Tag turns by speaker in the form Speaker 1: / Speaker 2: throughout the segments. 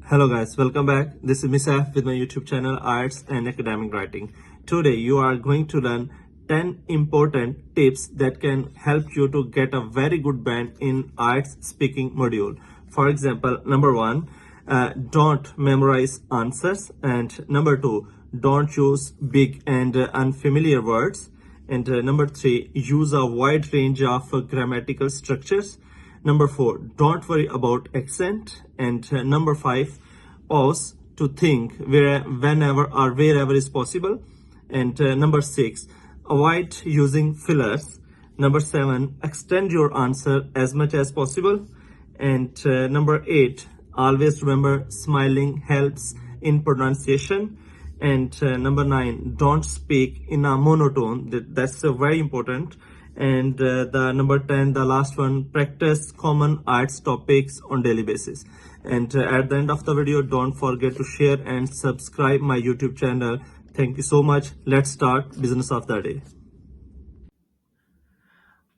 Speaker 1: Hello guys, welcome back. This is Misaf with my YouTube channel Arts and Academic Writing. Today you are going to learn 10 important tips that can help you to get a very good band in arts speaking module. For example, number 1, don't memorize answers, and number 2, don't use big and unfamiliar words, and number 3, use a wide range of grammatical structures. Number 4, don't worry about accent. And number 5, pause to think whenever or wherever is possible. And number 6, avoid using fillers. Number 7, extend your answer as much as possible. And number 8, always remember smiling helps in pronunciation. And number 9, don't speak in a monotone. That's very important. And the number 10, the last one, practice common arts topics on daily basis. And at the end of the video, don't forget to share and subscribe my YouTube channel. Thank you so much. Let's start business of the day.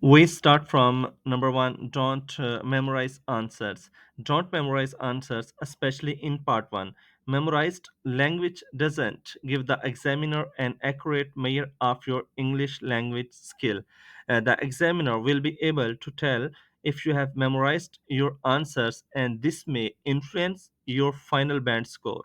Speaker 1: We start from number 1, don't memorize answers. Don't memorize answers, especially in part 1. Memorized language doesn't give the examiner an accurate measure of your English language skill. The examiner will be able to tell if you have memorized your answers, and this may influence your final band score.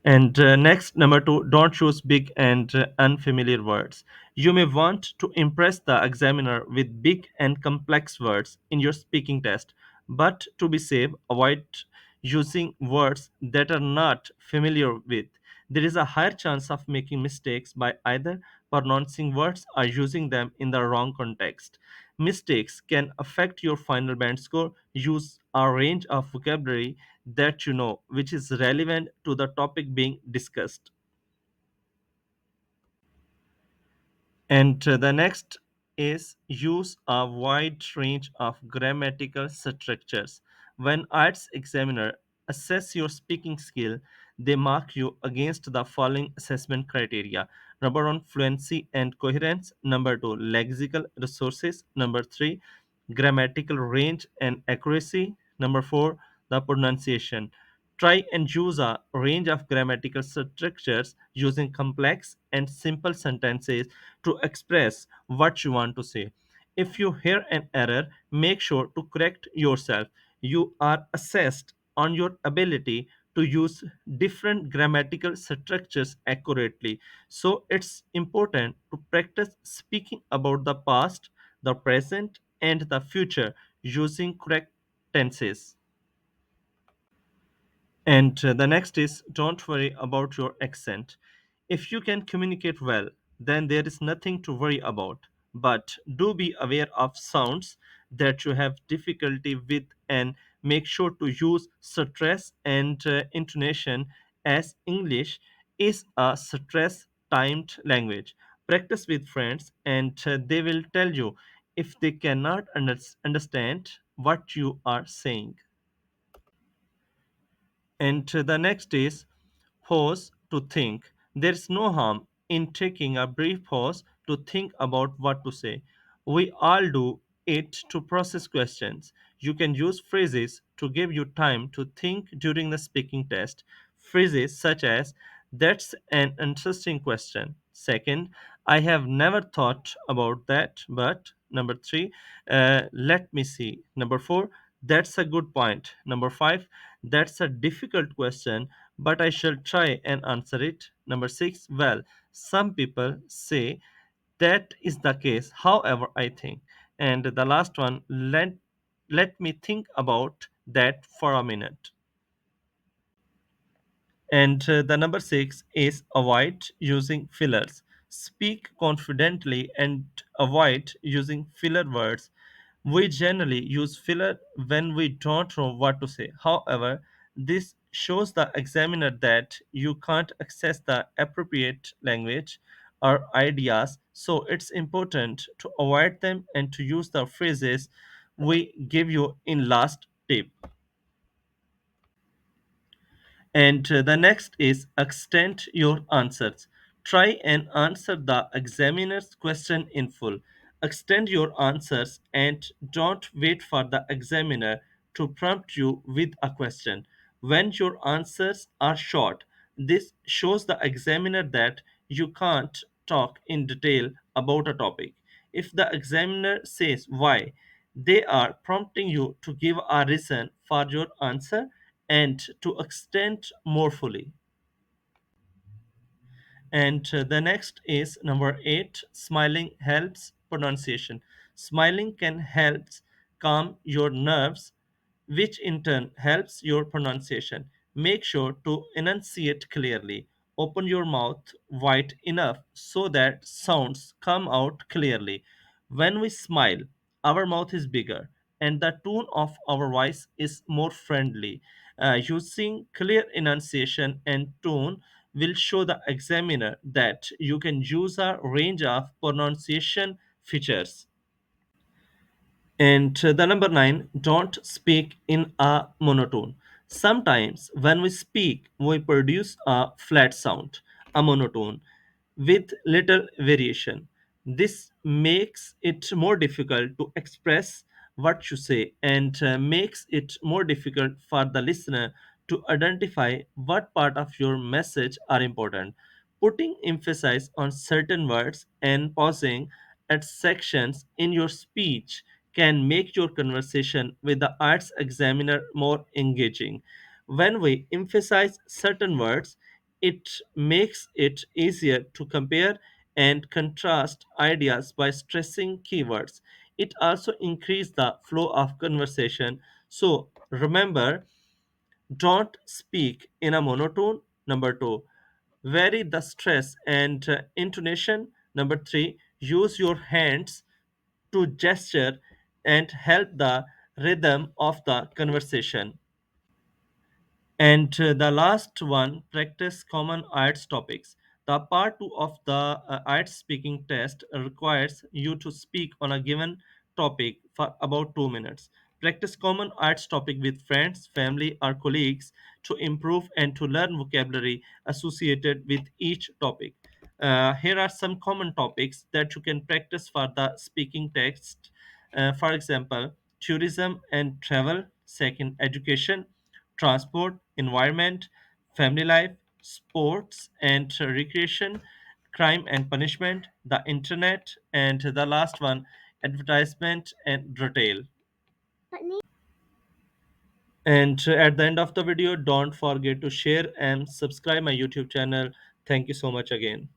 Speaker 1: And next, number 2, don't use big and unfamiliar words. You may want to impress the examiner with big and complex words in your speaking test, but to be safe, avoid using words that are not familiar with. There is a higher chance of making mistakes by either pronouncing words or using them in the wrong context. Mistakes can affect your final band score. Use a range of vocabulary that you know which is relevant to the topic being discussed. And the next is use a wide range of grammatical structures. When arts examiner assess your speaking skill, they mark you against the following assessment criteria. Number 1, fluency and coherence. Number 2, lexical resources. Number 3, grammatical range and accuracy. Number 4, the pronunciation. Try and use a range of grammatical structures using complex and simple sentences to express what you want to say. If you hear an error, make sure to correct yourself. You are assessed on your ability to use different grammatical structures accurately. So it's important to practice speaking about the past, the present, and the future using correct tenses. And the next is don't worry about your accent. If you can communicate well, then there is nothing to worry about. But do be aware of sounds that you have difficulty with and make sure to use stress and intonation, as English is a stress timed language. Practice with friends and they will tell you if they cannot understand what you are saying. And the next is pause to think. There is no harm in taking a brief pause to think about what to say. We all do it to process questions. You can use phrases to give you time to think during the speaking test. Phrases such as, "That's an interesting question." Second, "I have never thought about that, but." Number 3, "Let me see." Number 4, "That's a good point." Number 5, "That's a difficult question, but I shall try and answer it." Number 6, "Well, some people say that is the case. However, I think." And the last one, let me think about that for a minute. And the number 6 is avoid using fillers. Speak confidently and avoid using filler words. We generally use filler when we don't know what to say. However, this shows the examiner that you can't access the appropriate language or ideas, so it's important to avoid them and to use the phrases we give you in last tip. And the next is extend your answers. Try and answer the examiner's question in full. Extend your answers and don't wait for the examiner to prompt you with a question. When your answers are short, this shows the examiner that you can't talk in detail about a topic. If the examiner says why, they are prompting you to give a reason for your answer and to extend more fully. And the next is number 8, smiling helps pronunciation. Smiling can help calm your nerves, which in turn helps your pronunciation. Make sure to enunciate clearly. Open your mouth wide enough so that sounds come out clearly. When we smile, our mouth is bigger and the tone of our voice is more friendly. Using clear enunciation and tone will show the examiner that you can use a range of pronunciation features. And the number 9, don't speak in a monotone. Sometimes when we speak, we produce a flat sound, a monotone, with little variation. This makes it more difficult to express what you say and makes it more difficult for the listener to identify what part of your message are important. Putting emphasis on certain words and pausing at sections in your speech can make your conversation with the arts examiner more engaging. When we emphasize certain words, it makes it easier to compare and contrast ideas by stressing keywords. It also increases the flow of conversation. So remember, don't speak in a monotone. Number 2, vary the stress and intonation. Number 3, use your hands to gesture and help the rhythm of the conversation. And the last one, practice common IELTS topics. The part 2 of the IELTS speaking test requires you to speak on a given topic for about 2 minutes. Practice common IELTS topic with friends, family, or colleagues to improve and to learn vocabulary associated with each topic. Here are some common topics that you can practice for the speaking text. For example, tourism and travel. Second, education, transport, environment, family life, sports and recreation, crime and punishment, the internet, and the last one, advertisement and retail. And at the end of the video, don't forget to share and subscribe my YouTube channel. Thank you so much again.